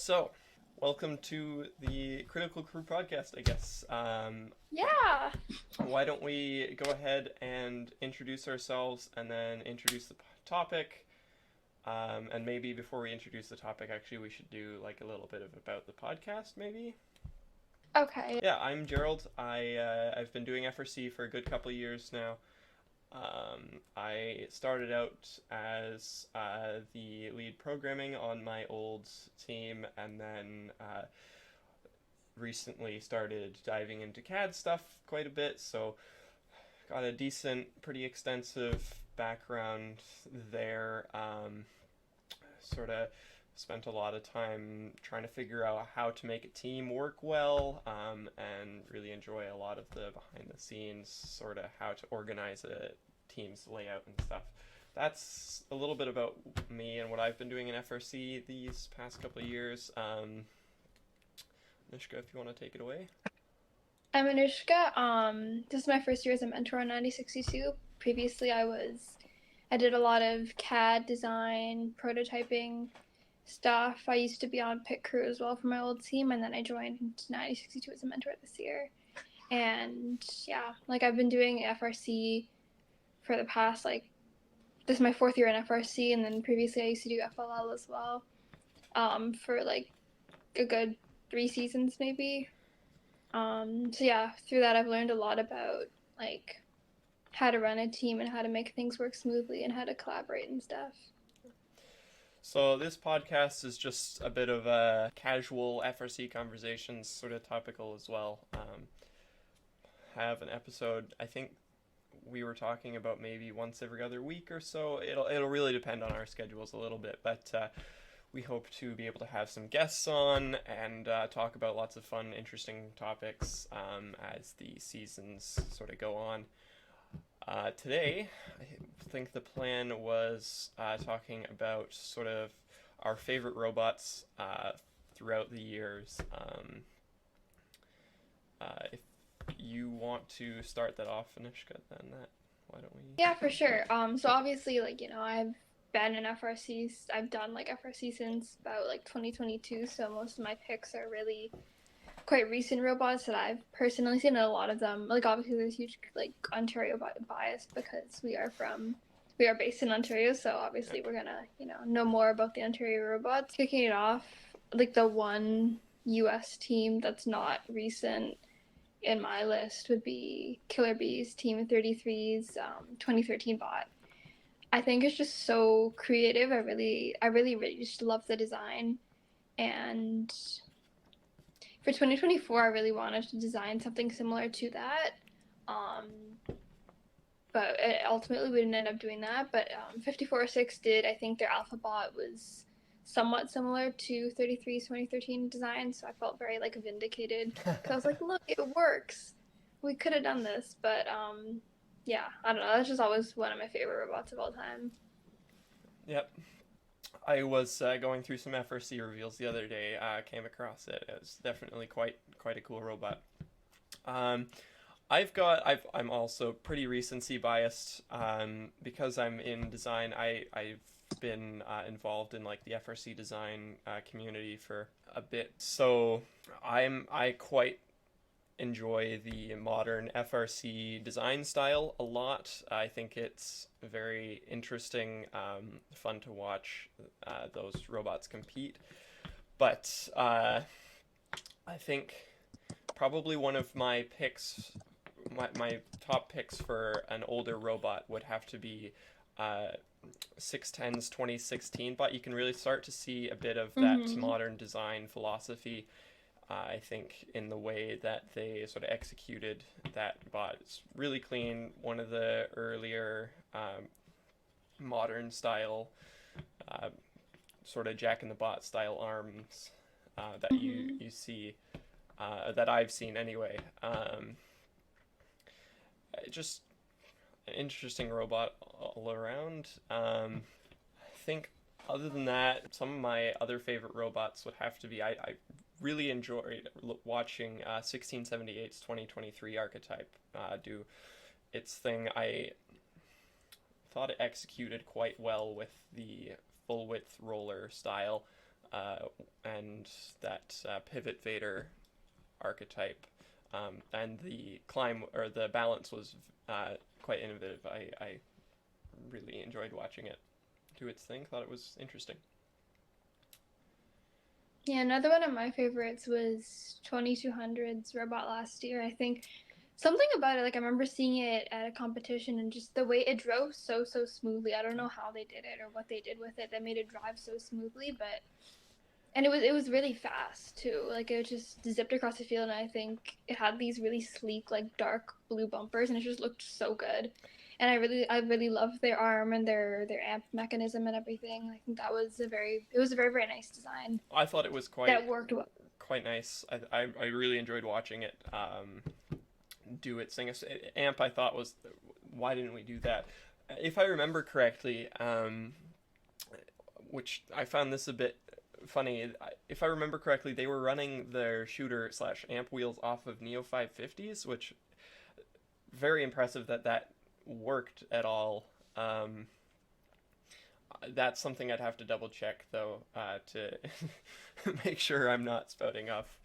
So, welcome to the Critical Crew podcast, I guess. Yeah. Why don't we go ahead and introduce ourselves and then introduce the topic? And maybe before we introduce the topic, actually, we should do like a little bit of about the podcast, maybe? Okay. Yeah, I'm Gerald. I've been doing FRC for a good couple of years now. I started out as the lead programming on my old team, and then recently started diving into CAD stuff quite a bit. So got a decent, pretty extensive background there. Sort of spent a lot of time trying to figure out how to make a team work well, and really enjoy a lot of the behind the scenes, sort of how to organize a team's layout and stuff. That's a little bit about me and what I've been doing in FRC these past couple of years. Anushka, if you want to take it away. I'm Anushka. This is my first year as a mentor on 9062. Previously, I did a lot of CAD design, prototyping stuff. I used to be on pit crew as well for my old team, and then I joined 9062 as a mentor this year. And yeah, like I've been doing FRC for the past this is my fourth year in FRC, and then previously I used to do FLL as well. For like a good 3 seasons maybe. So yeah, through that I've learned a lot about like how to run a team and how to make things work smoothly and how to collaborate and stuff. So this podcast is just a bit of a casual FRC conversations, sort of topical as well. Have an episode, I think we were talking about maybe once every other week or so. It'll really depend on our schedules a little bit, but we hope to be able to have some guests on and talk about lots of fun, interesting topics as the seasons sort of go on. Today, I think the plan was talking about sort of our favorite robots throughout the years. If you want to start that off, Anushka, then why don't we? Yeah, for sure. So obviously, I've been in FRC. I've done like FRC since about like 2022. So most of my picks are really quite recent robots that I've personally seen. And a lot of them, like obviously, there's huge like Ontario bias because we are based in Ontario. So obviously, we're gonna know more about the Ontario robots. Kicking it off, like the one U.S. team that's not recent in my list would be Killer Bees Team 33's 2013 bot. I think it's just so creative. I really just love the design. And for 2024, I really wanted to design something similar to that. Um, but ultimately, we didn't end up doing that. But 5406 did. I think their alpha bot was somewhat similar to 33's 2013 design, so I felt very like vindicated because I was like, look, it works. We could have done this, but yeah, I don't know. That's just always one of my favorite robots of all time. Yep. I was going through some FRC reveals the other day. Came across it. It was definitely quite a cool robot. Um, I'm also pretty recency biased because I'm in design. I've been involved in like the FRC design community for a bit, so I quite enjoy the modern FRC design style a lot. I think it's very interesting, fun to watch those robots compete. But I think probably one of my picks, my top picks for an older robot would have to be 610's 2016 bot. You can really start to see a bit of that Mm-hmm. modern design philosophy, I think, in the way that they sort of executed that bot. It's really clean. One of the earlier modern style, uh, sort of Jack in the Bot style arms that Mm-hmm. you see, that I've seen anyway. Just an interesting robot all around. I think other than that, some of my other favorite robots would have to be I really enjoyed watching 1678's 2023 archetype do its thing. I thought it executed quite well with the full width roller style. and that pivot Vader archetype, and the climb or the balance was quite innovative. I really enjoyed watching it do its thing. Thought it was interesting. Yeah, another one of my favorites was 2200's robot last year. I think something about it, like I remember seeing it at a competition and just the way it drove so smoothly. I don't know how they did it or what they did with it that made it drive so smoothly, but and it was really fast too. Like it just zipped across the field, and I think it had these really sleek, like dark blue bumpers, and it just looked so good. And I really loved their arm and their amp mechanism and everything. I think it was a very nice design I thought it was quite that worked well. quite nice. I really enjoyed watching it do its thing. Amp I thought was, why didn't we do that? If I remember correctly, which I found this a bit funny. If I remember correctly, they were running their shooter slash amp wheels off of Neo 550s, which very impressive that worked at all. That's something I'd have to double check though, to make sure I'm not spouting off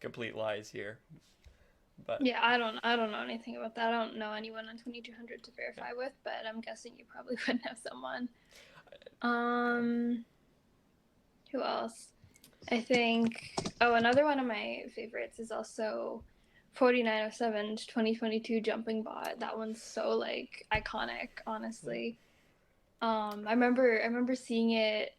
complete lies here. But Yeah, I don't know anything about that. I don't know anyone on 2200 to verify with, but I'm guessing you probably would know someone. Who else? I think another one of my favorites is also 4907's 2022 jumping bot. That one's so like iconic, honestly. I remember seeing it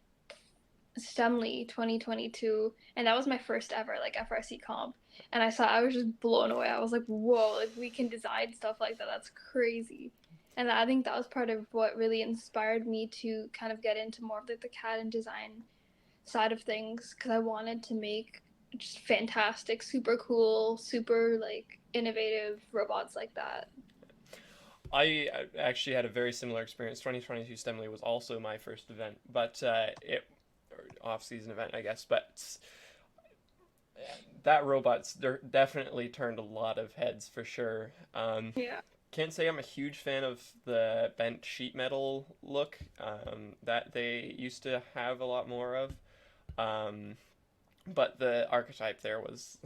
Stemley 2022, and that was my first ever like FRC comp. And I was just blown away. I was like, whoa, like we can design stuff like that. That's crazy. And I think that was part of what really inspired me to kind of get into more of the CAD and design side of things, because I wanted to make just fantastic, super cool, super like innovative robots like that. I actually had a very similar experience. 2022 Stemley was also my first event, but it or off-season event, I guess. But that robot's definitely turned a lot of heads for sure. Yeah. Can't say I'm a huge fan of the bent sheet metal look that they used to have a lot more of. But the archetype there was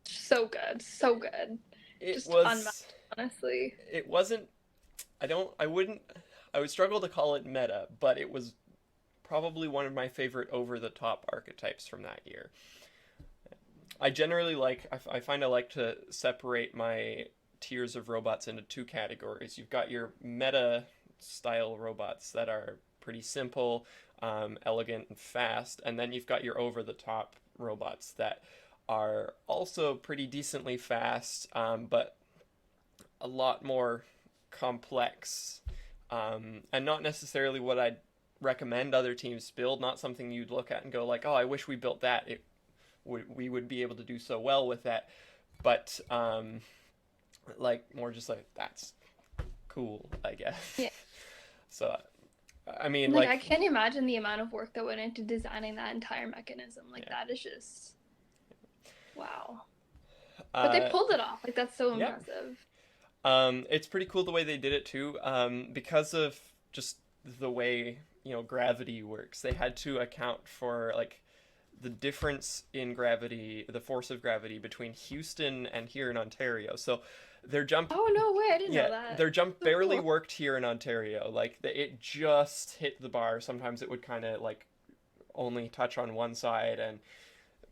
So good, so good. it Just was unmatched, honestly. it wasn't I would struggle to call it meta, but it was probably one of my favorite over the top archetypes from that year. I generally I find I like to separate my tiers of robots into two categories. You've got your meta style robots that are pretty simple, elegant, and fast, and then you've got your over the top robots that are also pretty decently fast, but a lot more complex, and not necessarily what I'd recommend other teams build. Not something you'd look at and go like, "Oh, I wish we built that. We would be able to do so well with that." But like more just like that's cool, I guess. Yeah. So, I mean, like I can't imagine the amount of work that went into designing that entire mechanism. Like that is just wow. But they pulled it off. Like that's so impressive. It's pretty cool the way they did it too. Because of just the way gravity works, they had to account for like the difference in gravity, the force of gravity between Houston and here in Ontario. So their jump. Oh no way! I didn't know that. Their jump barely worked here in Ontario. Like it just hit the bar. Sometimes it would kind of like only touch on one side,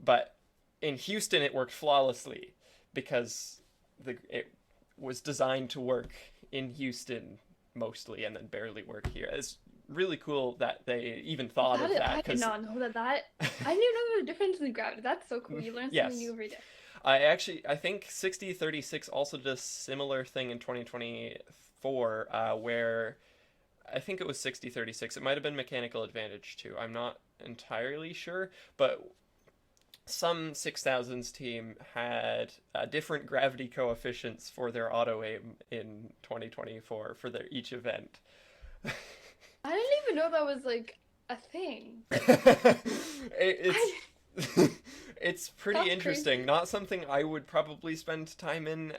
but in Houston it worked flawlessly because it was designed to work in Houston mostly, and then barely work here. It's really cool that they even thought of that. I did not know that. I didn't know the difference in gravity. That's so cool. You learn something new every day. I think 6036 also did a similar thing in 2024, where I think it was 6036. It might have been mechanical advantage too. I'm not entirely sure, but some 6000s team had different gravity coefficients for their auto aim in 2024 for their each event. I didn't even know that was like a thing. It's pretty interesting. Crazy. Not something I would probably spend time in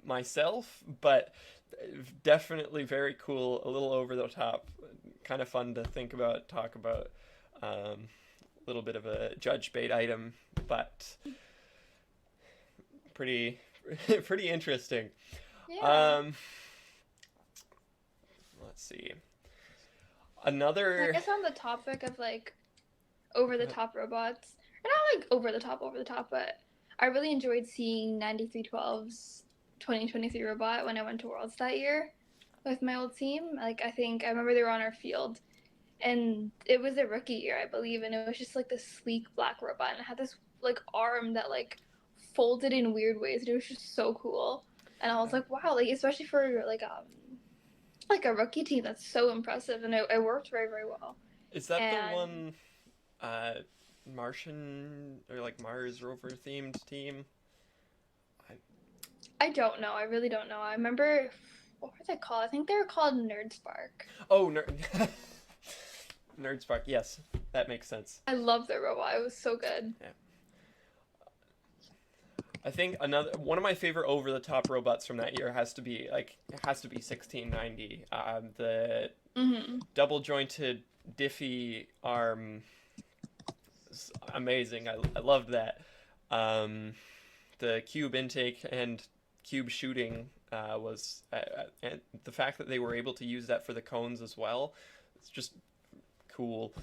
myself, but definitely very cool. A little over the top. kind of fun to think about, talk about. A little bit of a judge bait item, but pretty pretty interesting. Yeah. Um, let's see. I Another. guess on the topic of like over the top robots, or not like over the top, but I really enjoyed seeing 9312's 2023 robot when I went to Worlds that year with my old team. Like, I think I remember they were on our field, and it was a rookie year, I believe, and it was just like this sleek black robot, and it had this like arm that like folded in weird ways, and it was just so cool. And I was like, wow, like especially for like a rookie team, that's so impressive, and it worked very very well. Is that the And one uh, Martian or like Mars rover themed team? I, I don't know. I really don't know. I remember what were they called? I think they were called Nerd Spark. oh, Nerd Spark. Yes, that makes sense. I love their robot. It was so good. Yeah. I think another one of my favorite over the top robots from that year has to be 1690. The double jointed diffie arm is amazing. I loved that. The cube intake and cube shooting and the fact that they were able to use that for the cones as well. It's just cool.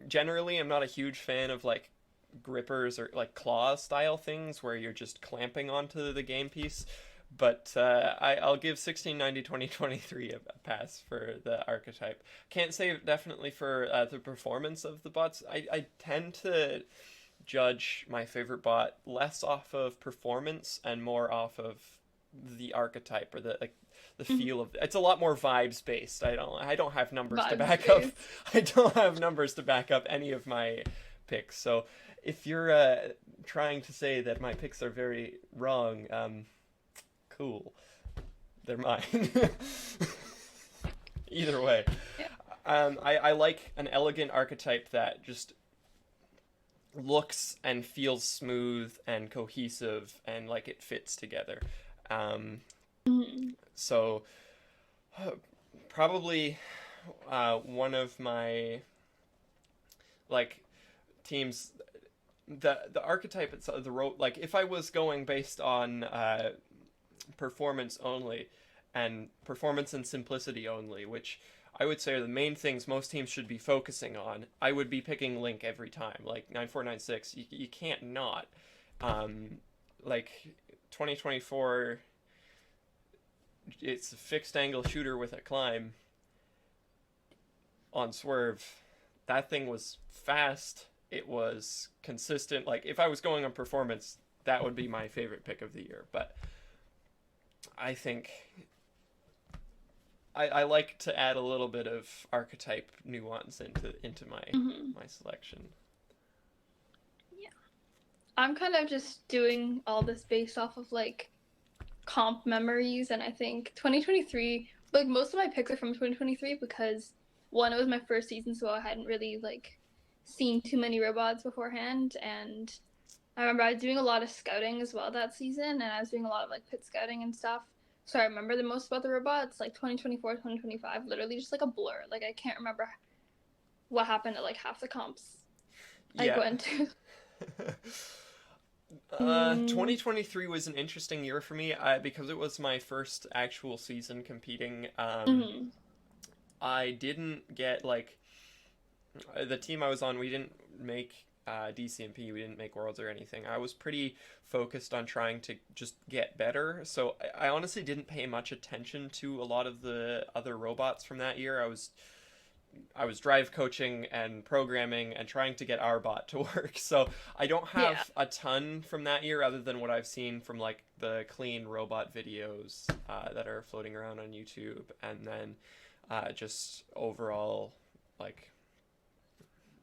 Generally, I'm not a huge fan of like grippers or like claw style things where you're just clamping onto the game piece. But I'll give 1690 2023 a pass for the archetype. Can't say definitely for the performance of the bots. I tend to judge my favorite bot less off of performance and more off of the archetype or the feel of it's a lot more vibes based. I don't have numbers to Vibes back up. based. I don't have numbers to back up any of my picks. So if you're trying to say that my picks are very wrong, cool. They're mine. Either way. Yeah. I like an elegant archetype that just looks and feels smooth and cohesive and like it fits together. Um, so probably one of my like teams the archetype itself like if I was going based on performance only and performance and simplicity only, which I would say are the main things most teams should be focusing on, I would be picking Link every time. Like 9496, you can't not. Like 2024, it's a fixed angle shooter with a climb on Swerve. That thing was fast. It was consistent. Like if I was going on performance, that would be my favorite pick of the year. But I think I like to add a little bit of archetype nuance into my selection. Yeah. I'm kind of just doing all this based off of like comp memories, and I think 2023, like most of my picks are from 2023 because one, it was my first season, so I hadn't really like seen too many robots beforehand, and I remember I was doing a lot of scouting as well that season, and I was doing a lot of like pit scouting and stuff. So I remember the most about the robots, like 2024, 2025, literally just like a blur. Like I can't remember what happened at like half the comps I went to. 2023 was an interesting year for me because it was my first actual season competing. I didn't get like the team I was on. We didn't make DCMP. We didn't make Worlds or anything. I was pretty focused on trying to just get better. So I honestly didn't pay much attention to a lot of the other robots from that year. I was drive coaching and programming and trying to get our bot to work. So I don't have a ton from that year other than what I've seen from like the clean robot videos that are floating around on YouTube, and then just overall like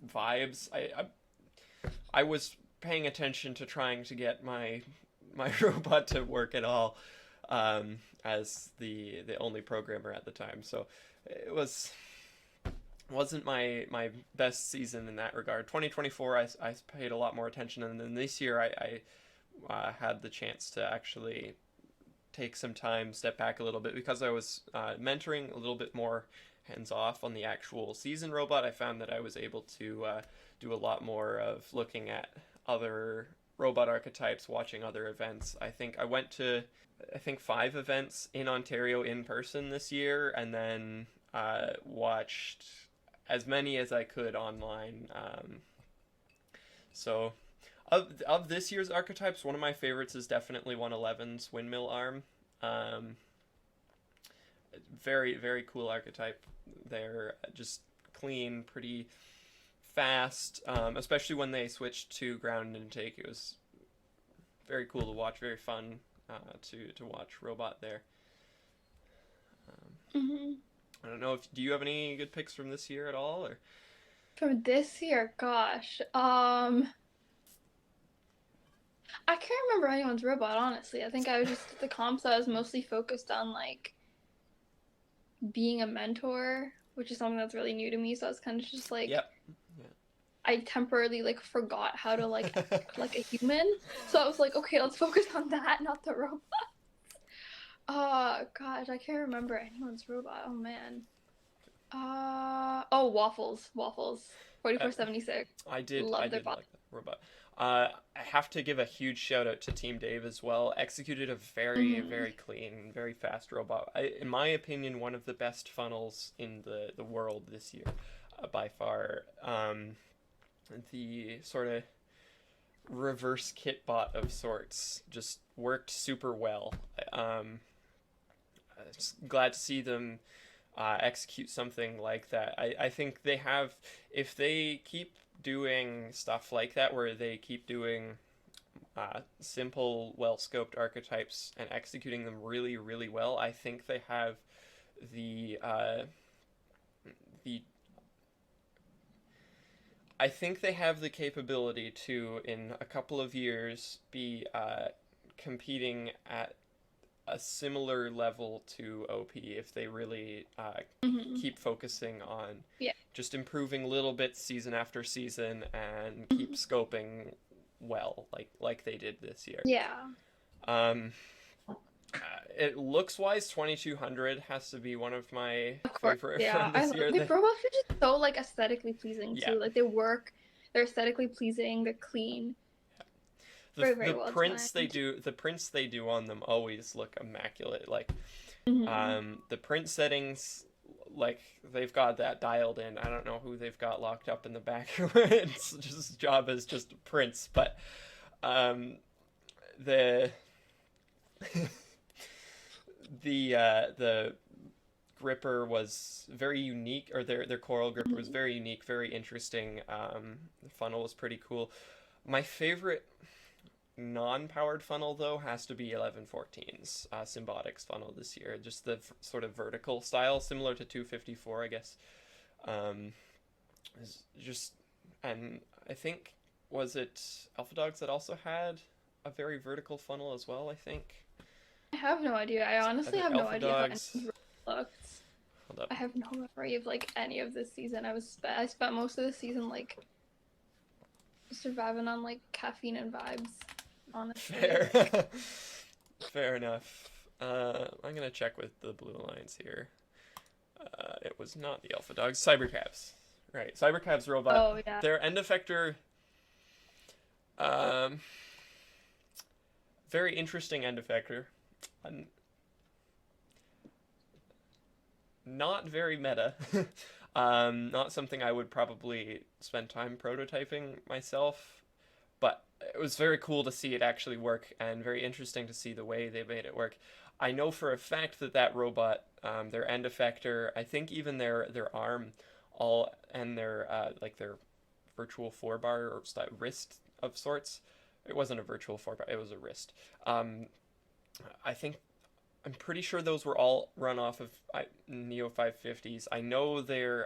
vibes. I was paying attention to trying to get my robot to work at all as the only programmer at the time. So it wasn't my best season in that regard. 2024, I paid a lot more attention, and then this year I had the chance to actually take some time, step back a little bit because I was mentoring a little bit more hands off on the actual season robot, I found that I was able to do a lot more of looking at other robot archetypes, watching other events. I think I went to 5 events in Ontario in person this year, and then watched as many as I could online. So of this year's archetypes, one of my favorites is definitely 111's Windmill Arm. Um, Very, very cool archetype. They're just clean, pretty fast, especially when they switched to ground intake. It was very cool to watch, very fun to watch robot there. Hmm. I don't know if do you have any good picks from this year at all, or From this year, gosh, I can't remember anyone's robot, honestly. I think I was just at the comps. I was mostly focused on like being a mentor, which is something that's really new to me. So I was kind of just like, yep. I temporarily like forgot how to like act like a human. So I was like, okay, let's focus on that, not the robot. Oh gosh, I can't remember anyone's robot. Oh man. Oh, Waffles, Uh, 4476. I did. I Love their did bot. like that robot. I have to give a huge shout out to Team Dave as well. Executed a very, Hmm. very clean, very fast robot. In my opinion, one of the best funnels in the world this year, by far. The sort of reverse kit bot of sorts just worked super well. Um, just glad to see them execute something like that. I think they have, if they keep doing stuff like that, where they keep doing simple, well scoped archetypes and executing them really, really well, I think they have the I think they have the capability to, in a couple of years, be competing at a similar level to OP if they really Hmm. keep focusing on Yeah. just improving little bits season after season and keep Hmm. scoping well, like they did this year. Yeah. Um, it looks wise, 2200 has to be one of my Of course. favorite Yeah. from this year. The robots are just so like aesthetically pleasing Yeah, too. Like they work, they're aesthetically pleasing, they're clean. the Very, very the well prints they designed. do the prints they do on them always look immaculate. Like Hmm. the print settings, like they've got that dialed in. I don't know who they've got locked up in the back. It's just job is just prints, but um, the the gripper was very unique, or their coral gripper was Hmm. very unique, very interesting. The funnel was pretty cool. My favorite non-powered funnel though has to be 1114's Symbotics funnel this year. Just the sort of vertical style, similar to 254, I guess. Um, is just and I think was it Alpha Dogs that also had a very vertical funnel as well. I think I have no idea. I it's honestly either have no Alpha idea how Dogs. anyone's robot looked. Hold up. I have no memory of like any of this season. I spent most of the season like surviving on like caffeine and vibes, honestly. Fair. Fair enough. I'm gonna check with the Blue Alliance here. It was not the Alpha Dogs. Cybercabs. Right. Cybercabs robot. Oh yeah. Their end effector. Um, very interesting end effector. Not very meta. Not something I would probably spend time prototyping myself, but it was very cool to see it actually work and very interesting to see the way they made it work. I know for a fact that that robot, their end effector, I think even their arm, all and their like their virtual forebar or wrist of sorts. It wasn't a virtual forebar; it was a wrist. Um, I think I'm pretty sure those were all run off of Neo 550s. I know their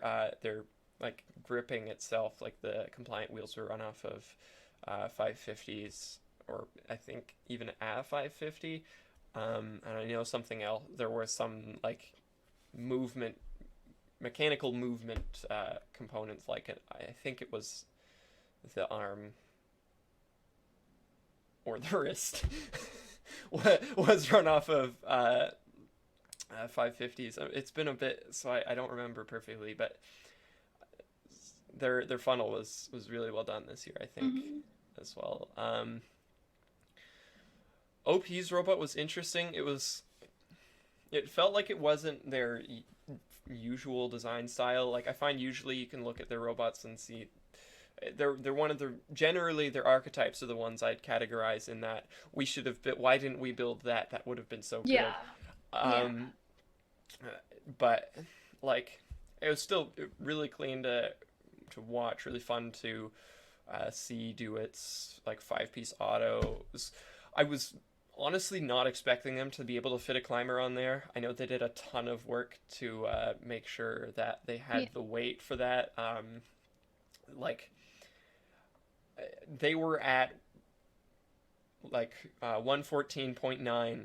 like gripping itself, like the compliant wheels were run off of 550s, or I think even a 550. And I know something else. There was some like movement, mechanical movement components, like it. I think it was the arm or the wrist was run off of 550s. It's been a bit, so I don't remember perfectly, but their funnel was really well done this year, I think, Mm-hmm. as well. OP's robot was interesting. It felt like it wasn't their usual design style. Like I find usually you can look at their robots and see they're one of the generally their archetypes are the ones I'd categorize in that we should have been, why didn't we build that? That would have been so good. Yeah. Yeah. Um, but like it was still really clean to watch, really fun to see do its like 5-piece auto. I was honestly not expecting them to be able to fit a climber on there. I know they did a ton of work to make sure that they Yeah. had the weight for that. Like they were at like 114.9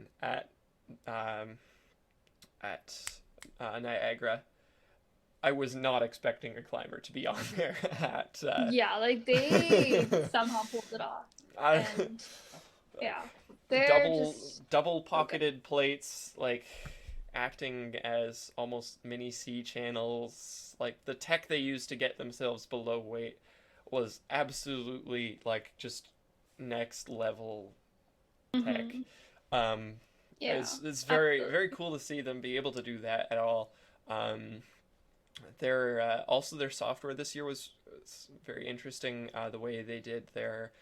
um, at Niagara. I was not expecting a climber to be on there at Yeah, like they somehow pulled it off. uh, And yeah, they're double just double so good. pocketed plates, like acting as almost mini C channels. Like the tech they used to get themselves below weight was absolutely like just next level tech. Hmm. Um, Yeah, it's very very absolutely. cool to see them be able to do that at all. Um, also their software this year was very interesting. The way they did their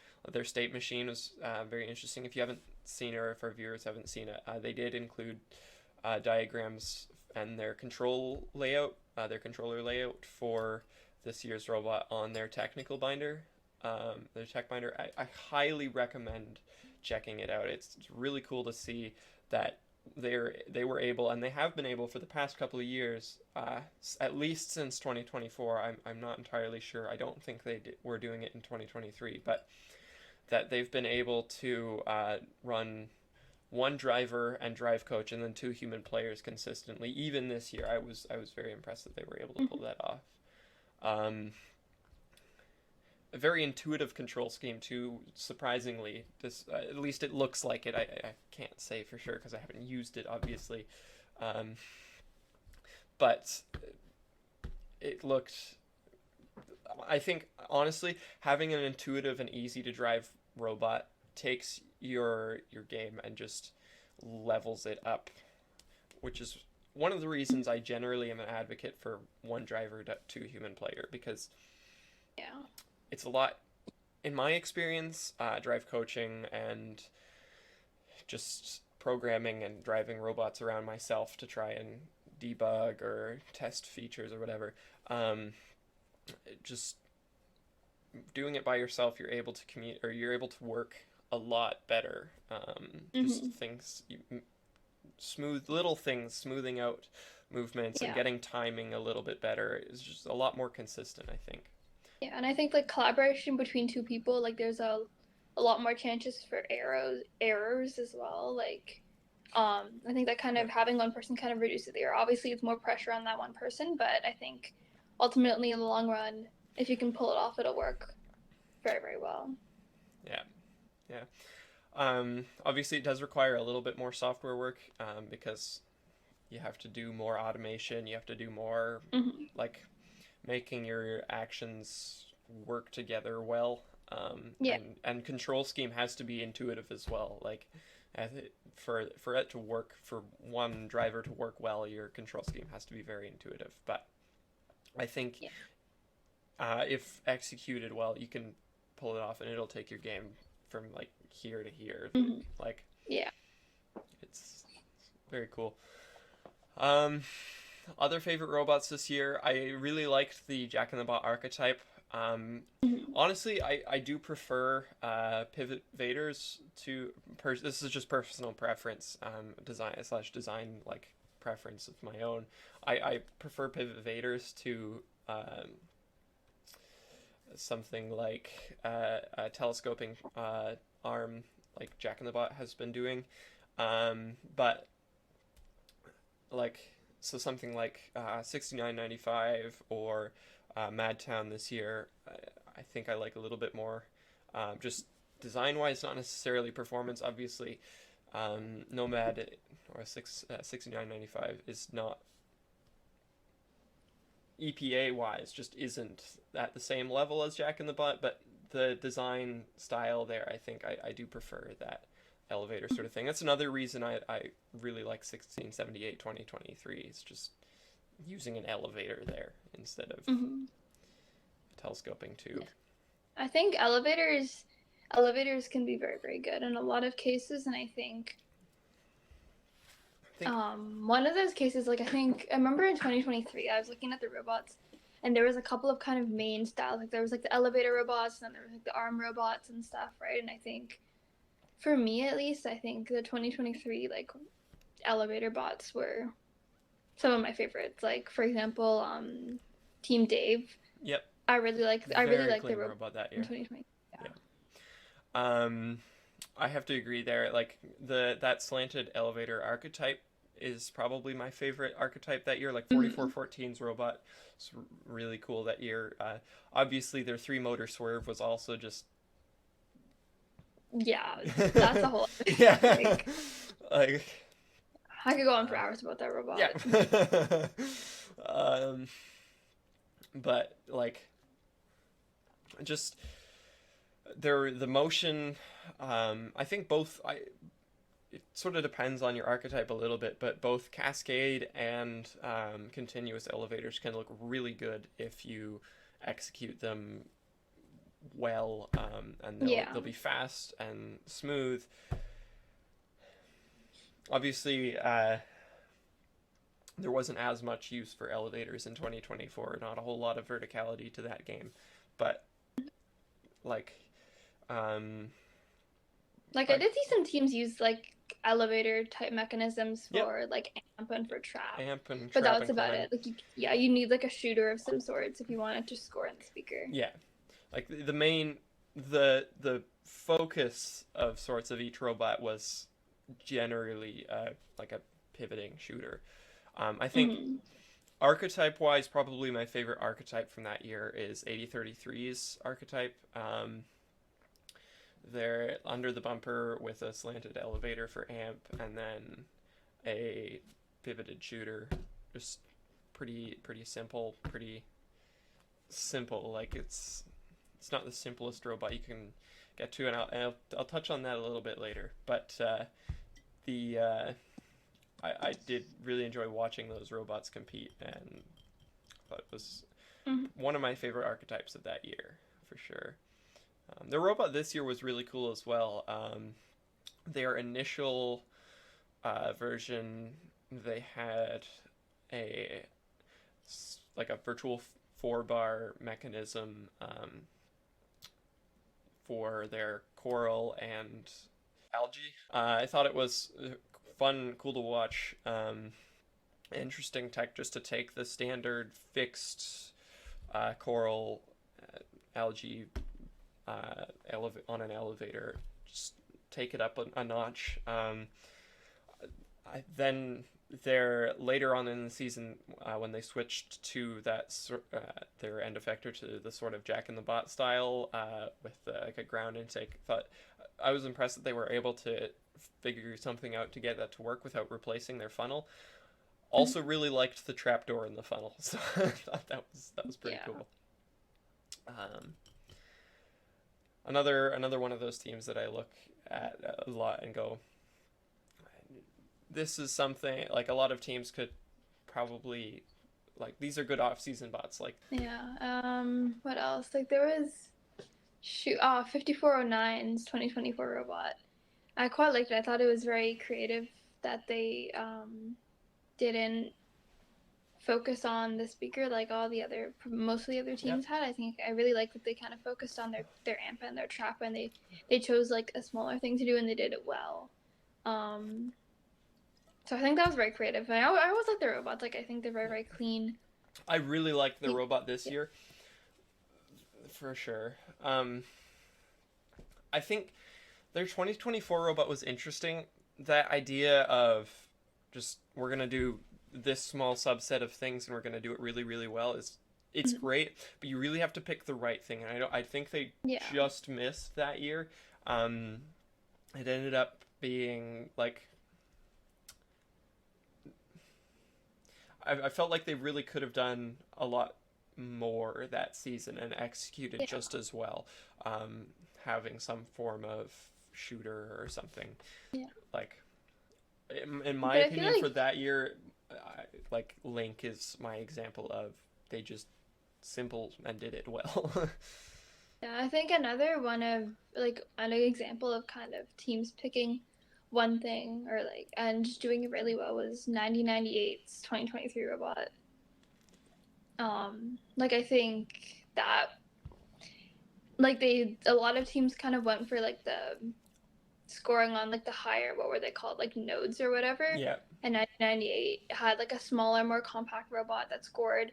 state machine was very interesting. If you haven't seen it or if our viewers haven't seen it, they did include diagrams and their controller layout for this year's robot on their technical binder, their tech binder. I highly recommend checking it out. It's really cool to see that they were able, and they have been able for the past couple of years, at least since 2024. I'm not entirely sure. I don't think were doing it in 2023, but that they've been able to run one driver and drive coach and then two human players consistently. Even this year, I was very impressed that they were able to pull Hmm. that off. Um, a very intuitive control scheme too. Surprisingly, this at least it looks like it. I can't say for sure because I haven't used it, obviously, um, but it looked. I think honestly, having an intuitive and easy to drive robot takes your game and just levels it up, which is one of the reasons I generally am an advocate for one driver to two human player because Yeah. it's a lot in my experience, drive coaching and just programming and driving robots around myself to try and debug or test features or whatever. Um, just doing it by yourself, you're able to commute or you're able to work a lot better. Just Hmm. things, smooth little things, smoothing out movements and Yeah. getting timing a little bit better is just a lot more consistent, I think. Yeah, and I think like collaboration between two people, like there's a lot more chances for errors as well. Like I think that kind Yeah, of having one person kind of reduces the error. Obviously it's more pressure on that one person, but I think ultimately in the long run, if you can pull it off, it'll work very, very well. yeah, yeah. Obviously, it does require a little bit more software work because you have to do more automation. You have to do more Hmm. like making your actions work together well. Yeah. And control scheme has to be intuitive as well. Like for it to work for one driver to work well, your control scheme has to be very intuitive. But I think Yeah. if executed well, you can pull it off, and it'll take your game from like here to here. Hmm. Like Yeah. it's very cool. Um, Other favorite robots this year, I really liked the Jack in the Bot archetype. Um, Hmm. Honestly, I do prefer pivot vaders to. This is just personal preference, design like preference of my own. I prefer pivot vaders to something like a telescoping arm, like Jack in the Bot has been doing. But like so something like 6995 or Madtown this year, I think I like a little bit more. Just design wise, not necessarily performance. Obviously, Nomad or 6995 is not EPA wise, just isn't at the same level as Jack in the Bot, but the design style there, I think I do prefer that elevator sort of thing. That's another reason I really like 1678 2023. It's just using an elevator there instead of telescoping tube. Yeah. I think elevators can be very, very good in a lot of cases, and I think one of those cases, like I remember in 2023, I was looking at the robots, and there was a couple of kind of main styles. Like there was like the elevator robots, and then there was like the arm robots and stuff, right? And I think, for me at least, I think the 2023 like elevator bots were some of my favorites. Like for example, Team Dave. Yep. I really like the robot that year. In 2020. Yeah. I have to agree there. Like that slanted elevator archetype is probably my favorite archetype that year. Like 4414's robot was really cool that year. Obviously, their 3-motor swerve was also just. Yeah, that's a whole. Yeah. Like. I could go on for hours about that robot. Yeah. But like, just the motion. I think both. It sort of depends on your archetype a little bit, but both cascade and continuous elevators can look really good if you execute them well, and they'll be fast and smooth. Obviously, there wasn't as much use for elevators in 2024. Not a whole lot of verticality to that game, but like, I did see some teams use like elevator type mechanisms for like amp and for trap. But that was about it. Like you need like a shooter of some sorts if you wanted to score in the speaker. Yeah, like the focus of sorts of each robot was generally like a pivoting shooter. I think archetype wise, probably my favorite archetype from that year is 8033's archetype. They're under the bumper with a slanted elevator for amp, and then a pivoted shooter. Just pretty simple, Like it's not the simplest robot you can get to, and I'll touch on that a little bit later. But I did really enjoy watching those robots compete, and thought it was one of my favorite archetypes of that year for sure. The robot this year was really cool as well. Their initial version, they had a virtual 4-bar mechanism for their coral and algae. I thought it was fun, cool to watch. Interesting tech just to take the standard fixed coral algae on an elevator, just take it up a notch. Then later on in the season, when they switched to that their end effector to the sort of Jack in the Bot style with like a ground intake, I was impressed that they were able to figure something out to get that to work without replacing their funnel. Also, really liked the trapdoor in the funnel, so I thought that was pretty cool. Another one of those teams that I look at a lot and go, this is something like a lot of teams could probably, like, these are good off-season bots. Like, what else? Like there was 5409's 2024 robot. I quite liked it. I thought it was very creative that they didn't focus on the speaker like most of the other teams had. I think I really liked that they kind of focused on their amp and their trap, and they chose like a smaller thing to do, and they did it well. So I think that was very creative. And I always like the robots. Like I think they're very, very clean. I really liked the robot this year, for sure. I think their 2024 robot was interesting. That idea of just, we're gonna do this small subset of things and we're gonna do it really, really well it's great, but you really have to pick the right thing. And I think they just missed that year. It ended up being like, I felt like they really could have done a lot more that season and executed Yeah. just as well. Having some form of shooter or something. Yeah. Like, in my But I feel opinion, for like that year, like Link is my example of they just simple and did it well. yeah, I think another one of like an example of kind of teams picking one thing or like and just doing it really well was 1998's 2023 robot. Like I think that like they a lot of teams kind of went for like the scoring on like the higher what were they called like nodes or whatever. Yeah, And 1998 had like a smaller, more compact robot that scored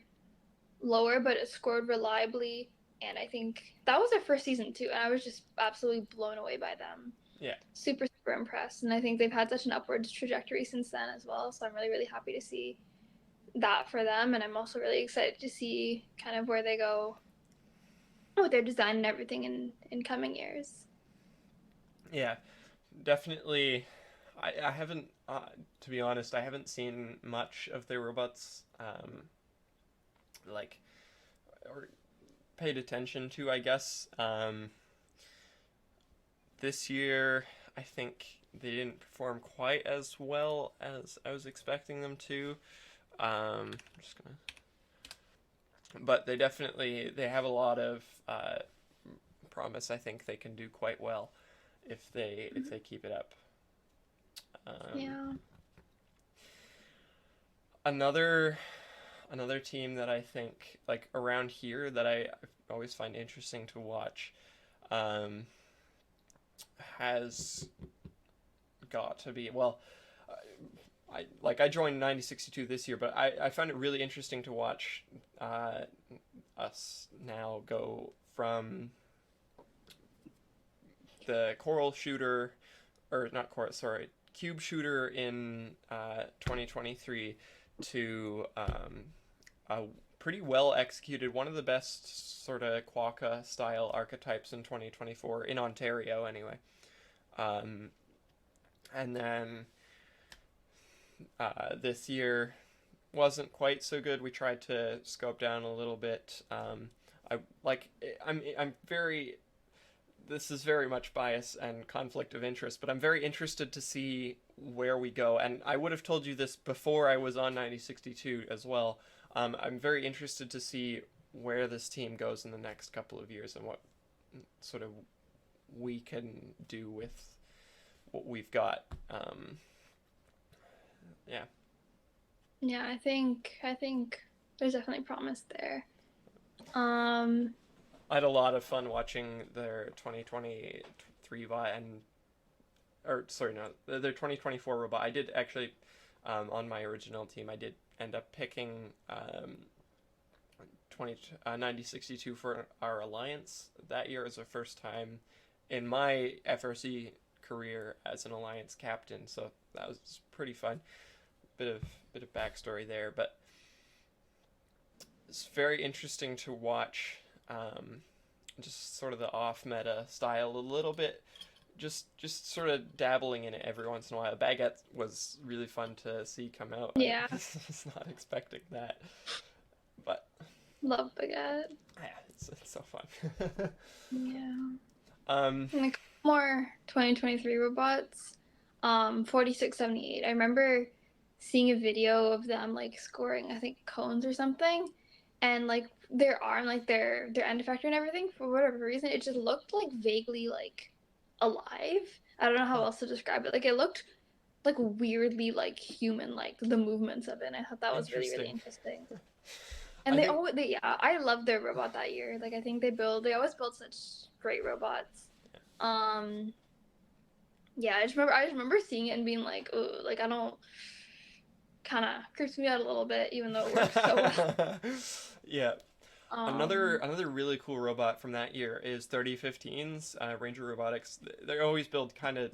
lower, but it scored reliably. And I think that was their first season too, and I was just absolutely blown away by them. yeah, Super, super impressed, and I think they've had such an upwards trajectory since then as well. So I'm really, really happy to see that for them, and I'm also really excited to see kind of where they go with their design and everything in coming years. yeah. Definitely. I haven't, to be honest, I haven't seen much of their robots, like, or paid attention to, I guess. This year, I think they didn't perform quite as well as I was expecting them to. I'm just gonna, but they have a lot of promise. I think they can do quite well if they keep it up. Um, Yeah. another another team that I think like around here that I always find interesting to watch um, has got to be well. I joined 9062 this year, but I found it really interesting to watch us now go from the coral shooter or not coral, sorry, cube shooter in 2023 to a pretty well executed, one of the best sort of Quokka style archetypes in 2024 in Ontario anyway. Um, and then this year wasn't quite so good. We tried to scope down a little bit. I like I'm very this is very much bias and conflict of interest, but I'm very interested to see where we go. And I would have told you this before I was on 9062 as well. I'm very interested to see where this team goes in the next couple of years and what sort of we can do with what we've got. Yeah. Yeah, I think there's definitely promise there. Um, I had a lot of fun watching their 2023 and or sorry, no, their 2024 robot. I did actually on my original team. I did end up picking 9062 for our alliance that year as the first time in my FRC career as an alliance captain. So that was pretty fun. Bit of backstory there, but it's very interesting to watch. Just sort of the off meta style a little bit, just sort of dabbling in it every once in a while. Baguette was really fun to see come out. I yeah, was not expecting that, but love Baguette. yeah, it's so fun. Yeah. um, And a couple more 2023 robots. 4678. I remember seeing a video of them like scoring, I think cones or something, and like their arm, like their end effector and everything, for whatever reason, it just looked like vaguely like alive. I don't know how else to describe it. Like it looked like weirdly like human, like the movements of it. And I thought that was really, really interesting. interesting. And I think yeah, I loved their robot that year. Like I think they always build such great robots. Um, yeah, I just remember seeing it and being like, oh, like I don't, kind of creeps me out a little bit, even though it works so well. yeah. Um, Another really cool robot from that year is 3015's Ranger Robotics. They always build kind of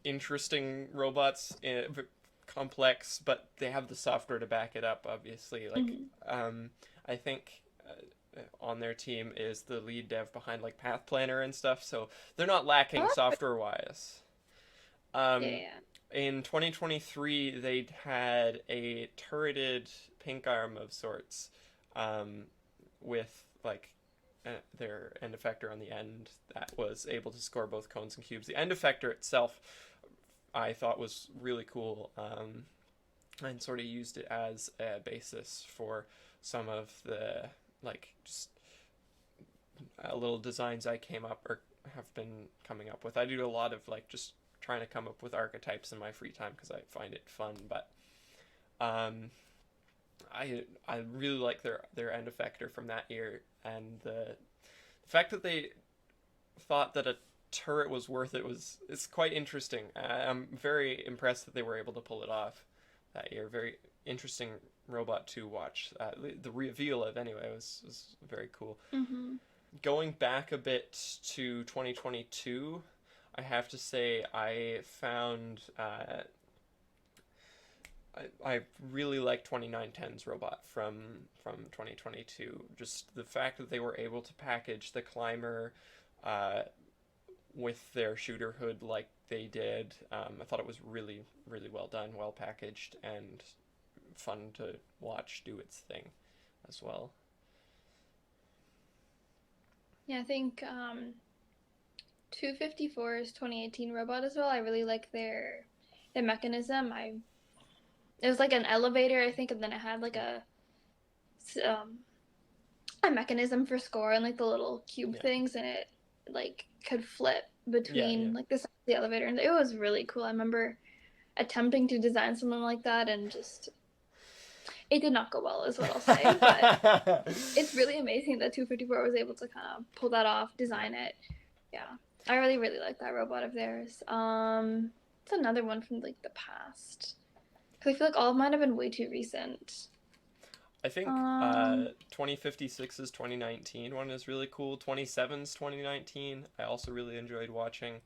interesting robots, complex, but they have the software to back it up. Obviously, like mhm. I think on their team is the lead dev behind like Path Planner and stuff, so they're not lacking Oh, software wise. Yeah, Um, yeah. in 2023, they had a turreted pink arm of sorts, um, with like their end effector on the end that was able to score both cones and cubes. The end effector itself, I thought was really cool, and sort of used it as a basis for some of the just little designs I came up or have been coming up with. I do a lot of just trying to come up with archetypes in my free time because I find it fun. But um, I really like their end effector from that year, and the fact that they thought that a turret was worth it was it's quite interesting. I'm very impressed that they were able to pull it off that year. Very interesting robot to watch. The reveal of anyway was very cool. Mm-hmm. Going back a bit to 2022, I have to say I found I really like 2910's robot from 2022. Just the fact that they were able to package the climber uh, with their shooter hood like they did. I thought it was really really well done, well packaged, and fun to watch do its thing as well. Yeah, I think 254's 2018 robot as well. I really like their mechanism. I It was like an elevator, I think, and then it had like um a mechanism for score and like the little cube Yeah, things, and it like could flip yeah, yeah. between like the elevator, and it was really cool. I remember attempting to design something like that, and just it did not go well, is what I'll say. But it's really amazing that 254 was able to kind of pull that off, Yeah. design it. Yeah, I really really like that robot of theirs. It's another one from like the past because I feel like all of mine have been way too recent. I think Um, 2056's 2019 one is really cool. 27's 2019 I also really enjoyed watching.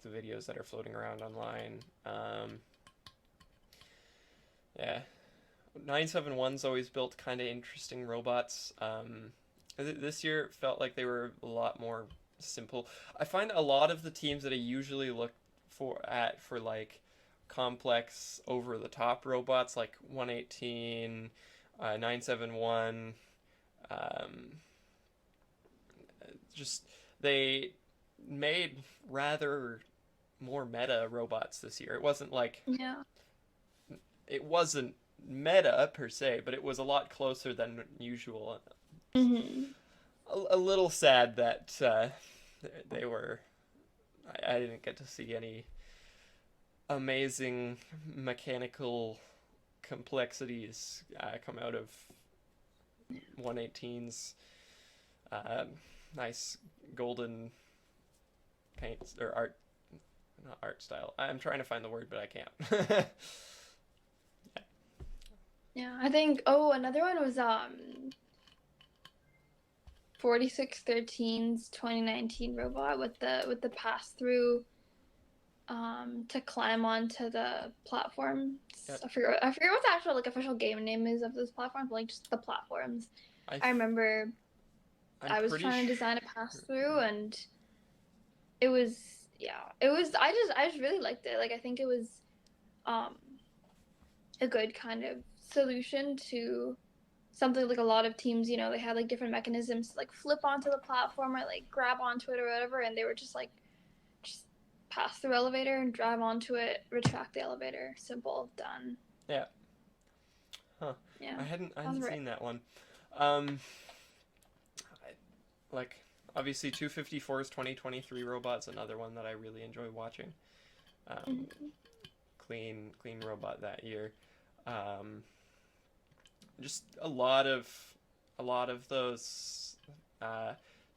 The videos that are floating around online. Yeah, 971's always built kind of interesting robots. This year felt like they were a lot more simple. I find a lot of the teams that I usually look for complex over the top robots like 118, 971, um, just they made rather more meta robots this year. yeah. It wasn't meta per se, but it was a lot closer than usual. Hmm. A little sad that they were. I didn't get to see any amazing mechanical complexities come out of 118's uh, nice golden paints or art, not art style. I'm trying to find the word, but I can't. Yeah, I think another one was 4613's 2019 robot with the pass through to climb onto the platforms. Yep. I forget what the actual like official game name is of those platforms, but like just the platforms. I I remember I'm I was pretty trying to design a sure. pass through, and it was I just really liked it. Like I think it was um a good kind of solution to something like a lot of teams, they had like different mechanisms to like flip onto the platform or like grab onto it or whatever, and they were just pass through elevator and drive onto it, retract the elevator, simple, done. Yeah. Huh. Yeah, I that was hadn't right. seen that one. Um, I, like obviously 254's 2023 robot's another one that I really enjoy watching. Um, Mm-hmm. clean robot that year. Um, just a lot of those uh,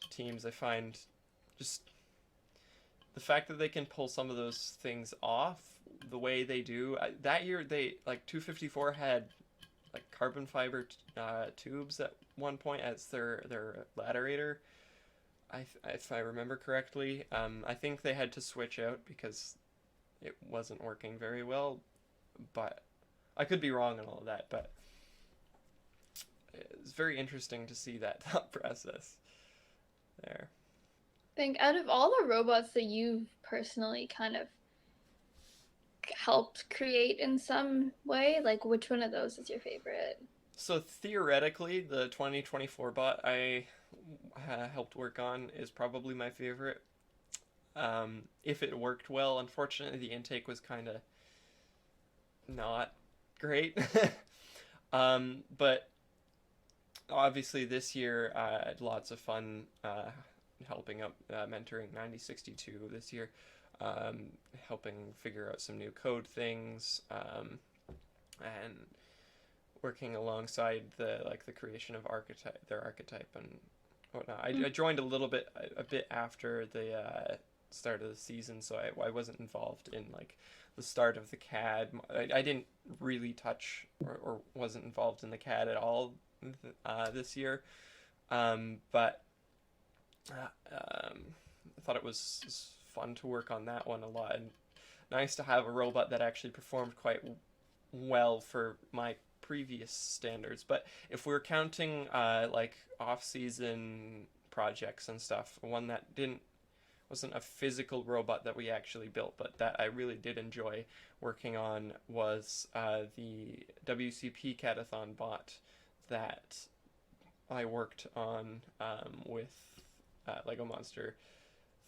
teams I find just the fact that they can pull some of those things off the way they do. That year they 254 had like carbon fiber tubes at one point as their ladderator. If I remember correctly, I think they had to switch out because it wasn't working very well. But I could be wrong on all of that. But it's very interesting to see that thought process there. Think out of all the robots that you've personally kind of helped create in some way, like which one of those is your favorite? So theoretically, the 2024 bot I helped work on is probably my favorite. If it worked well, unfortunately, the intake was kind of not great. But obviously, this year I had lots of fun helping up mentoring 9062 this year, um, helping figure out some new code things, and working alongside the creation of their archetype and whatnot. I joined a bit after the start of the season, so I wasn't involved in like the start of the CAD. I didn't really touch or wasn't involved in the CAD at all this year, but I thought it was fun to work on that one a lot, and nice to have a robot that actually performed quite well for my previous standards. But if we're counting like off-season projects and stuff, one that didn't wasn't a physical robot that we actually built, but that I really did enjoy working on was the WCP Catathon bot that I worked on with Lego Monster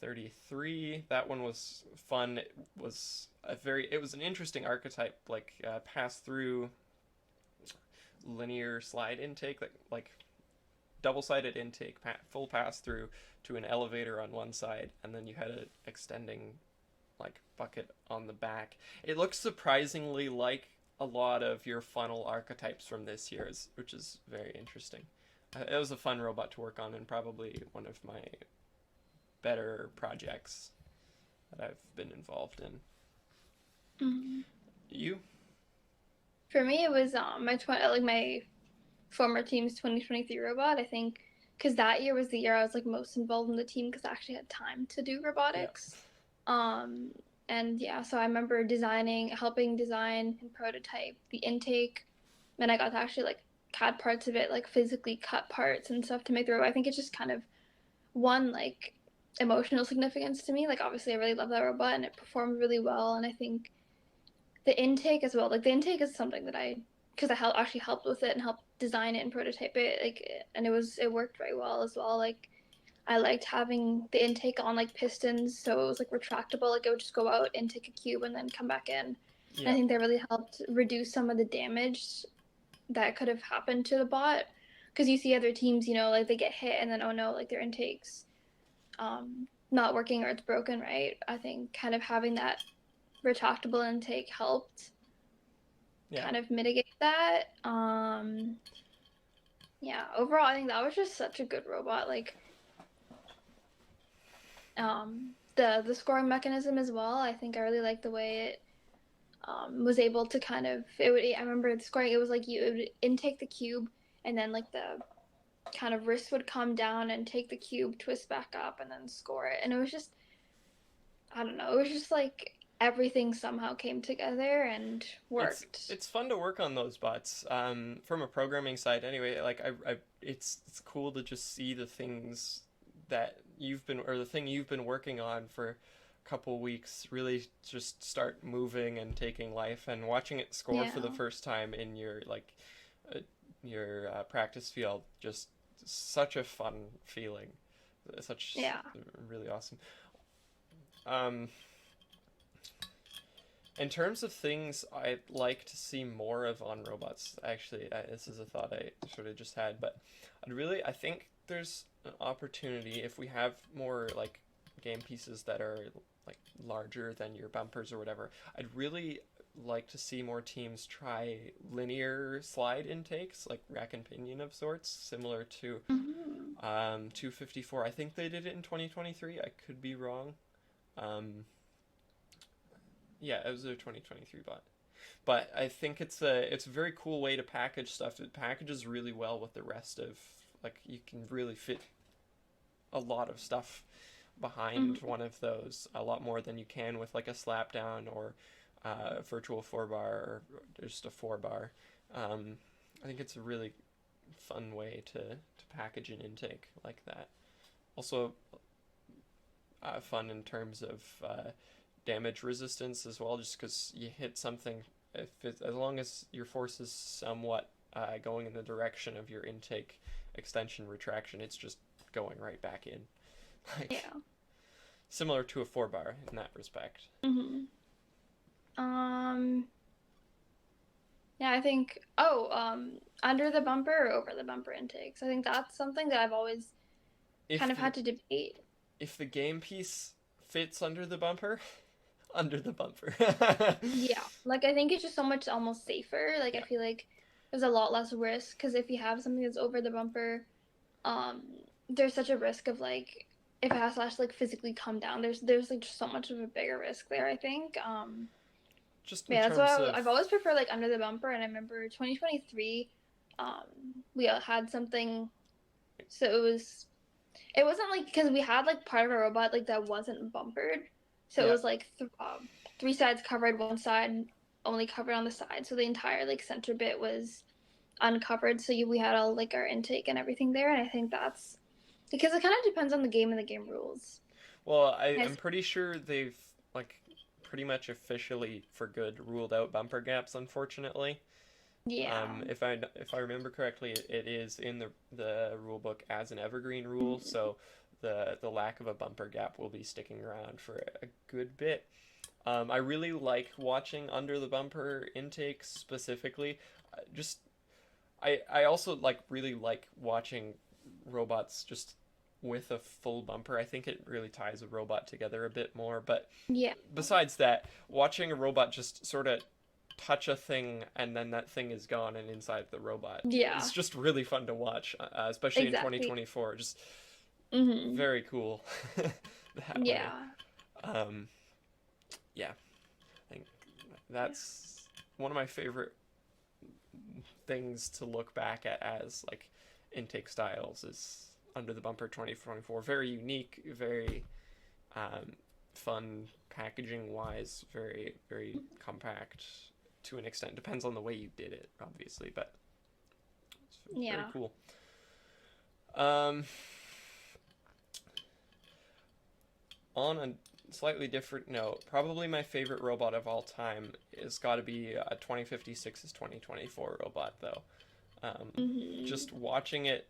33. That one was fun. It was an interesting archetype, like pass through linear slide intake, like double-sided intake, full pass through to an elevator on one side, and then you had an extending like bucket on the back. It looks surprisingly like a lot of your funnel archetypes from this year's, which is very interesting. It was a fun robot to work on, and probably one of my better projects that I've been involved in. Mm-hmm. You? For me, it was my former team's 2023 robot. I think because that year was the year I was like most involved in the team because I actually had time to do Yeah. robotics. Um, and yeah, so I remember helping design and prototype the intake, and I got to actually like CAD parts of it, like physically cut parts and stuff to make the robot. I think it's just kind of one like emotional significance to me. Like obviously, I really love that robot and it performed really well, and I think the intake as well. Like the intake is something that because actually helped with it and helped design it and prototype it. Like, and it worked very well as well. Like I liked having the intake on like pistons, so it was like retractable. Like it would just go out, intake a cube, and then come back in. And I Yeah. think that really helped reduce some of the damage that could have happened to the bot. Because you see other teams, like they get hit and then oh no, like their intakes not working or it's broken, right? I think kind of having that retractable intake helped Yeah. kind of mitigate that. Yeah, overall, I think that was just such a good robot. Like, the scoring mechanism as well. I think I really liked the way it was able to kind of it would. I remember the scoring. It was like you would intake the cube, and then like the kind of wrist would come down and take the cube, twist back up, and then score it. And it was just, I don't know. It was just like everything somehow came together and worked. It's fun to work on those bots. From a programming side, anyway. Like it's cool to just see the things that the thing you've been working on for a couple weeks really just start moving and taking life, and watching it score for the Yeah. first time in uh, your practice field. Just such a fun feeling. Such Yeah. really awesome. Um, In terms of things I'd like to see more of on robots, actually, this is a thought I sort of just had, but I think there's an opportunity if we have more like game pieces that are like larger than your bumpers or whatever. I'd really like to see more teams try linear slide intakes, like rack and pinion of sorts, similar to Mm-hmm. 254. I think they did it in 2023. I could be wrong. Um, yeah, it was a 2023 bot. But I think it's a very cool way to package stuff. It packages really well with the rest of like you can really fit a lot of stuff behind Mm-hmm. one of those, a lot more than you can with like a slapdown or virtual 4 bar or just a 4 bar. Um, I think it's a really fun way to package an intake like that. Also, fun in terms of damage resistance as well, just because you hit something, as long as your force is somewhat going in the direction of your intake extension retraction, it's just going right back in. Like, Yeah. similar to a 4 bar in that respect. Hmm. Um, yeah, I think, under the bumper or over the bumper intakes. I think that's something that I've always If kind of the had to debate. if the game piece fits under the bumper, under the bumper. Yeah, like I think it's just so much almost safer. Like I Yeah. feel like there's a lot less risk because if you have something that's over the bumper, um, there's such a risk of like if it has to actually like physically come down. There's like just so much of a bigger risk there. I think. Just in Yeah, that's why terms of I've always preferred like under the bumper. And I remember 2023, we had something. So it wasn't like because we had like part of a robot like that wasn't bumpered, so it yeah. was like three sides covered, one side only covered on the side, so the entire like center bit was uncovered. So we had all like our intake and everything there, and I think that's because it kind of depends on the game and the game rules. Well, Yes. I'm pretty sure they've like pretty much officially for good ruled out bumper gaps. Unfortunately, Yeah. if I remember correctly, it is in the rule book as an evergreen rule. Mhm. So the lack of a bumper gap will be sticking around for a good bit. I really like watching under the bumper intakes specifically. Just I also like really like watching robots just with a full bumper. I think it really ties a robot together a bit more. But Yeah. besides that, watching a robot just sort of touch a thing and then that thing is gone and inside the robot, Yeah. it's just really fun to watch, especially in Exactly. 2024. Just Mhm. very cool that way. Yeah. Um, yeah, I think that's one of my favorite things to look back at as like intake styles is under the bumper 2024. Very unique, very um, fun packaging wise, very compact to an extent. Depends on the way you did it, obviously, but it's very Yeah. cool. Um, on a slightly different note, probably my favorite robot of all time is got to be a 2056's 2024 robot, though. Um, Mhm. just watching it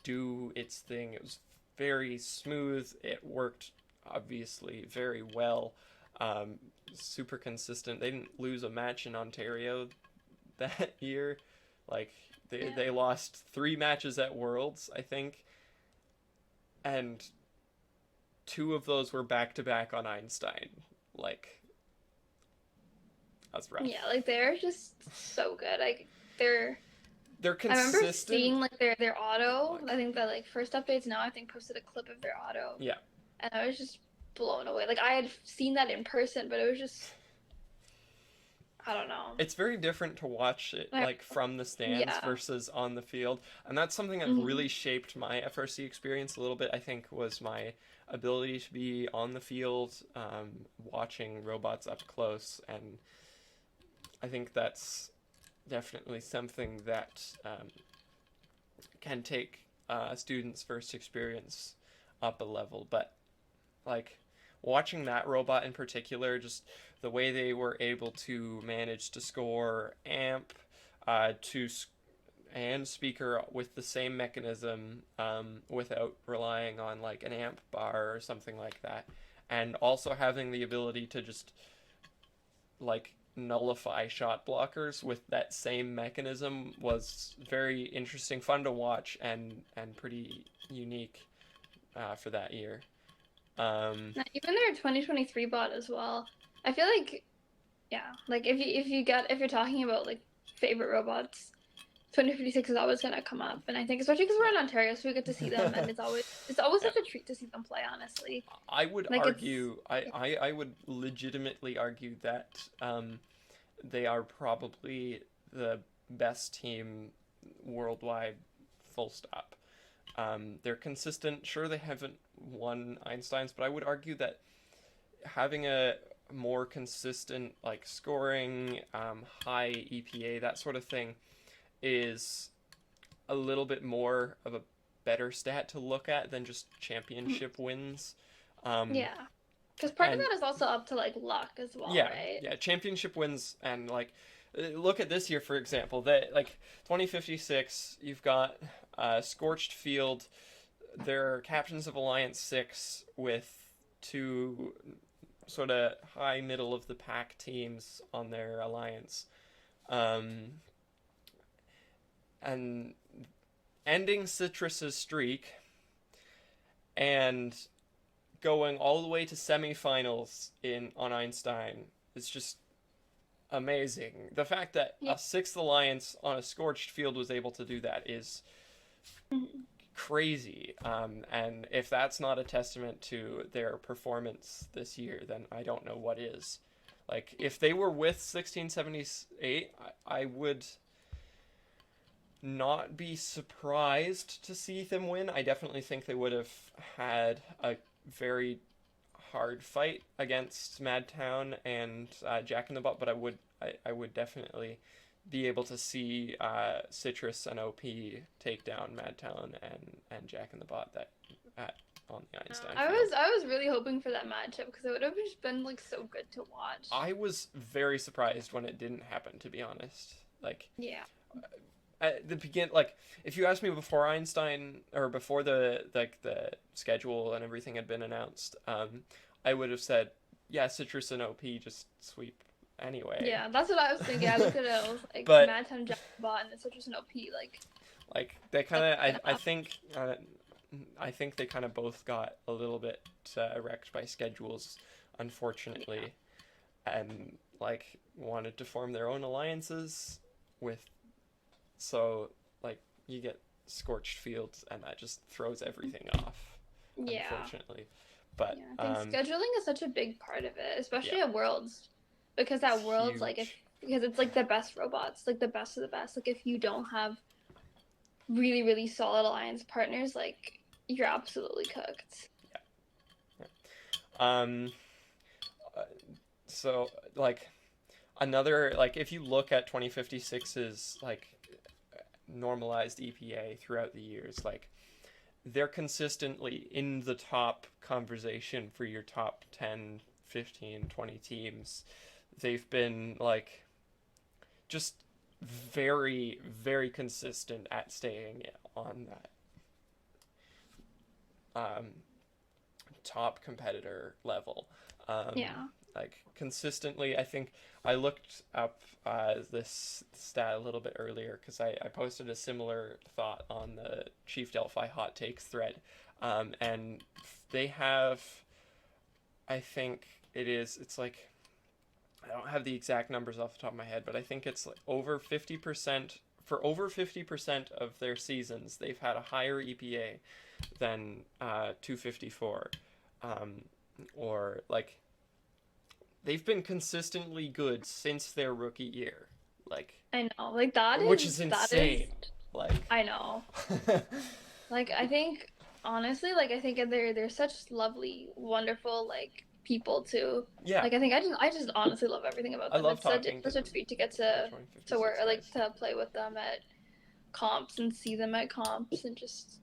do its thing, it was very smooth. It worked obviously very well. Um, Super consistent. They didn't lose a match in Ontario that year. Like Yeah. they lost 3 matches at Worlds, I think, and 2 of those were back to back on Einstein. Like that's rough. Yeah, like they're just so good. Like they're They're I remember consistent. seeing like their auto. Like I think that like first updates now I think posted a clip of their auto, yeah, and I was just blown away. Like I had seen that in person, but it was just I don't know. it's very different to watch it I, like from the stands yeah. versus on the field, and that's something that Hmm. really shaped my FRC experience a little bit. I think was my ability to be on the field, watching robots up close, and I think that's definitely something that can take students' first experience up a level. But like watching that robot in particular, just the way they were able to manage to score amp to and speaker with the same mechanism, without relying on like an amp bar or something like that, and also having the ability to just like nullify shot blockers with that same mechanism was very interesting, fun to watch, and pretty unique for that year. Um, Even their 2023 bot as well. I feel like yeah, like if you're talking about like favorite robots, 2056 is always gonna come up, and I think especially because we're in Ontario, so we get to see them, and it's always yeah, such a treat to see them play. Honestly, I would like it's argue, I would legitimately argue that they are probably the best team worldwide, full stop. They're consistent. Sure, they haven't won Einsteins, but I would argue that having a more consistent like scoring, high EPA, that sort of thing, is a little bit more of a better stat to look at than just championship wins. Um, Yeah. Because part of and that is also up to like luck as well, yeah, right? yeah, championship wins and like look at this year for example. That like 2056, you've got Scorched Field. They're captains of Alliance 6 with two sort of high middle of the pack teams on their alliance. Um, and ending Citrus's streak and going all the way to semifinals in on Einstein is just amazing. The fact that Yeah. a sixth alliance on a scorched field was able to do that is Mhm. crazy. And if that's not a testament to their performance this year, then I don't know what is. Like, if they were with 1678, I would not be surprised to see them win. I definitely think they would have had a very hard fight against Madtown and Jack in the Bot, but I would definitely be able to see Citrus and OP take down Madtown and Jack in the Bot that at on the Einstein field. I was really hoping for that matchup because it would have just been like so good to watch. I was very surprised when it didn't happen, to be honest. Like Yeah. at the begin, like if you asked me before Einstein or before the schedule and everything had been announced, I would have said, yeah, Citrus and OP just sweep anyway. Yeah, that's what I was thinking. I looked at it, I was like, But Madtown, Jack Bot, and it's just an OP. like they kind of, I think they kind of both got a little bit wrecked by schedules, unfortunately, and like wanted to form their own alliances with. So like you get scorched fields, and that just throws everything off. Yeah. Unfortunately, but Yeah, I think scheduling is such a big part of it, especially yeah, at Worlds, because at it's Worlds, like huge. because it's like the best robots, like the best of the best. Like if you don't have really really solid alliance partners, like you're absolutely cooked. Yeah. Um. uh, So like another like if you look at 2056's like normalized EPA throughout the years, like they're consistently in the top conversation for your top 10, 15, 20 teams. They've been like just very, very consistent at staying on that um, top competitor level. Yeah. Like consistently, I think I looked up this stat a little bit earlier because I posted a similar thought on the Chief Delphi hot takes thread, and they have, I think it's like I don't have the exact numbers off the top of my head, but I think it's like over 50% for over 50% of their seasons they've had a higher EPA than 254, um, or like they've been consistently good since their rookie year, like I know. which is That is insane. Like, I know. Like I think honestly, like I think they're such lovely, wonderful like people too. yeah, Like I just honestly love everything about I them. love It's talking to such a them, treat to get the to work 2056 or like guys. to play with them at comps and see them at comps and just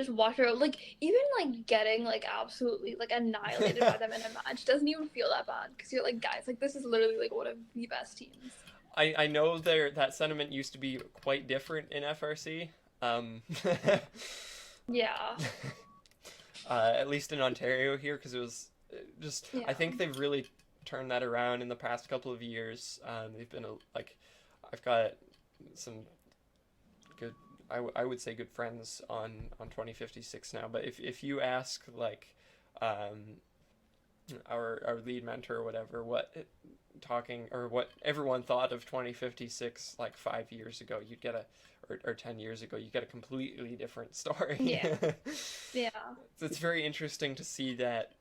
watch her like even like getting like absolutely like annihilated by them in a match doesn't even feel that bad because you're like guys like this is literally like one of the best teams. I know that sentiment used to be quite different in FRC. Um, Yeah. at least in Ontario here, because it was just. I Yeah. think they've really turned that around in the past couple of years. They've been like, I've got some good. I would say good friends on 2056 now. But if you ask like, our lead mentor or whatever talking or what everyone thought of 2056 like 5 years ago, you'd get or 10 years ago, you get a completely different story. Yeah. Yeah. It's very interesting to see that.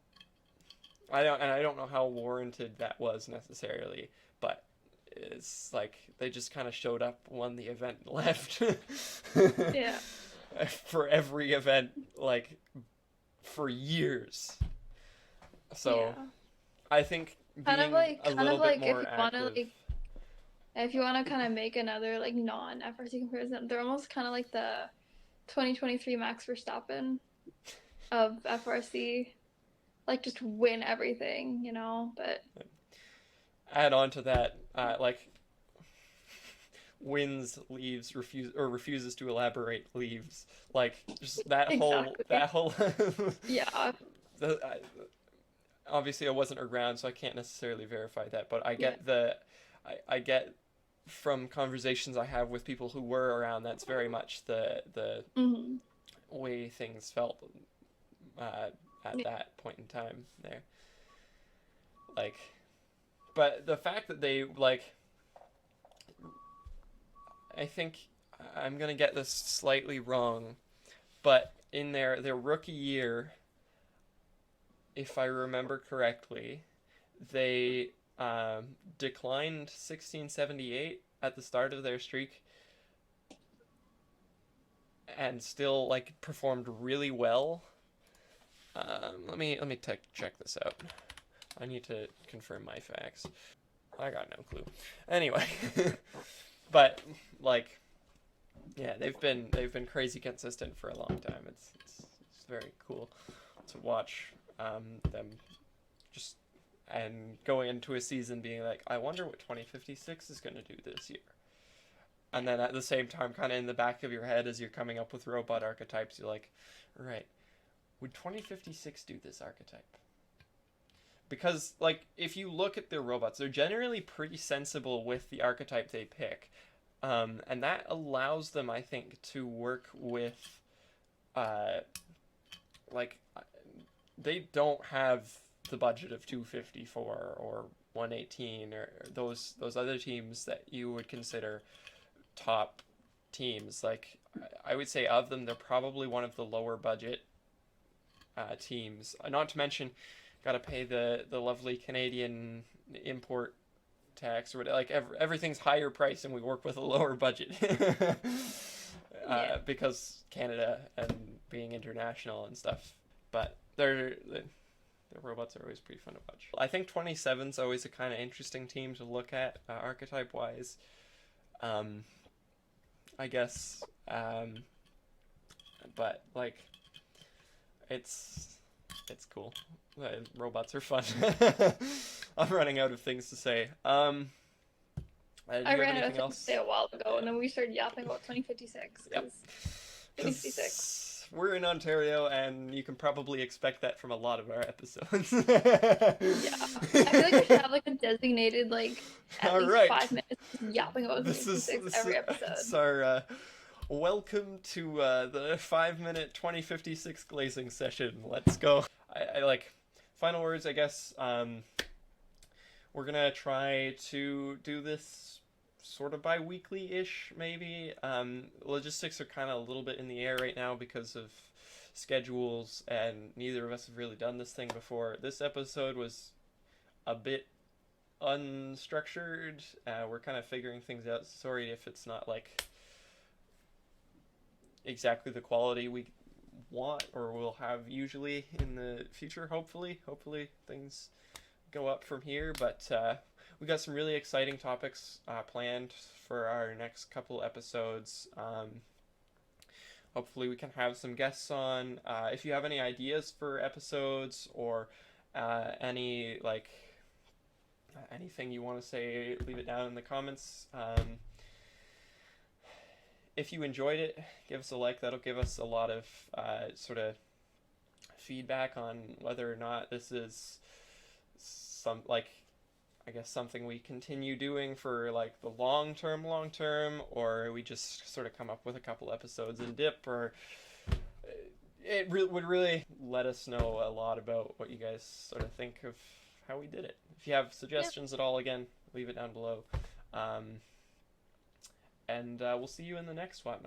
I don't know how warranted that was necessarily, but it's like they just kind of showed up, won the event, and left. Yeah. For every event, like for years. So Yeah. I think being a Kind of little bit like more active. if you want to kind of make another like non FRC comparison, they're almost kind of like the 2023 Max Verstappen of FRC. like just win everything, you know. But Add on to that, like wins, leaves, refuses to elaborate, leaves. Like just exactly. that whole. Yeah. the, I, Obviously, I wasn't around, so I can't necessarily verify that. But Yeah. I get from conversations I have with people who were around. That's very much the Hmm. way things felt uh, at Yeah. that point in time there. Like, but the fact that they like, I think I'm gonna get this slightly wrong, but in their rookie year, if I remember correctly, they declined 1678 at the start of their streak and still like performed really well. Let me check this out. I need to confirm my facts. I got no clue. Anyway, but like yeah, they've been crazy consistent for a long time. It's very cool to watch them just and going into a season being like, I wonder what 2056 is going to do this year. And then at the same time, kind of in the back of your head as you're coming up with robot archetypes, you're like, right, would 2056 do this archetype? Because, like, if you look at their robots, they're generally pretty sensible with the archetype they pick. And that allows them, I think, to work with, uh, like, they don't have the budget of 254 or 118 or those other teams that you would consider top teams. Like I would say of them, they're probably one of the lower budget teams. Not to mention, got to pay the lovely Canadian import tax or whatever. Like everything's higher price, and we work with a lower budget Yeah. because Canada and being international and stuff. But the robots are always pretty fun to watch. I think 27's always a kind of interesting team to look at archetype wise. Um, I guess. But like, it's it's cool. Robots are fun. I'm running out of things to say. Do I you have ran out of anything things to else? say a while ago, and then we started yapping about 2056 Yep. because 2056. Because we're in Ontario, and you can probably expect that from a lot of our episodes. Yeah, I feel like we should have like a designated like at All least right. 5 minutes yapping about This 2056 this every it's episode. our welcome to the 5 minute 2056 glazing session. Let's go. I like final words. I guess we're gonna try to do this sort of bi-weekly ish, maybe. Logistics are kind of a little bit in the air right now because of schedules, and neither of us have really done this thing before. This episode was a bit unstructured. We're kind of figuring things out. Sorry if it's not like exactly the quality we want or will have usually in the future. Hopefully things go up from here. But we got some really exciting topics planned for our next couple episodes. Hopefully we can have some guests on. If you have any ideas for episodes or any like anything you want to say, leave it down in the comments. If you enjoyed it, give us a like. That'll give us a lot of sort of feedback on whether or not this is some like I guess something we continue doing for like the long term, or we just sort of come up with a couple episodes and dip, or would really let us know a lot about what you guys sort of think of how we did it. If you have Yeah. suggestions at all, again, leave it down below. And we'll see you in the next one.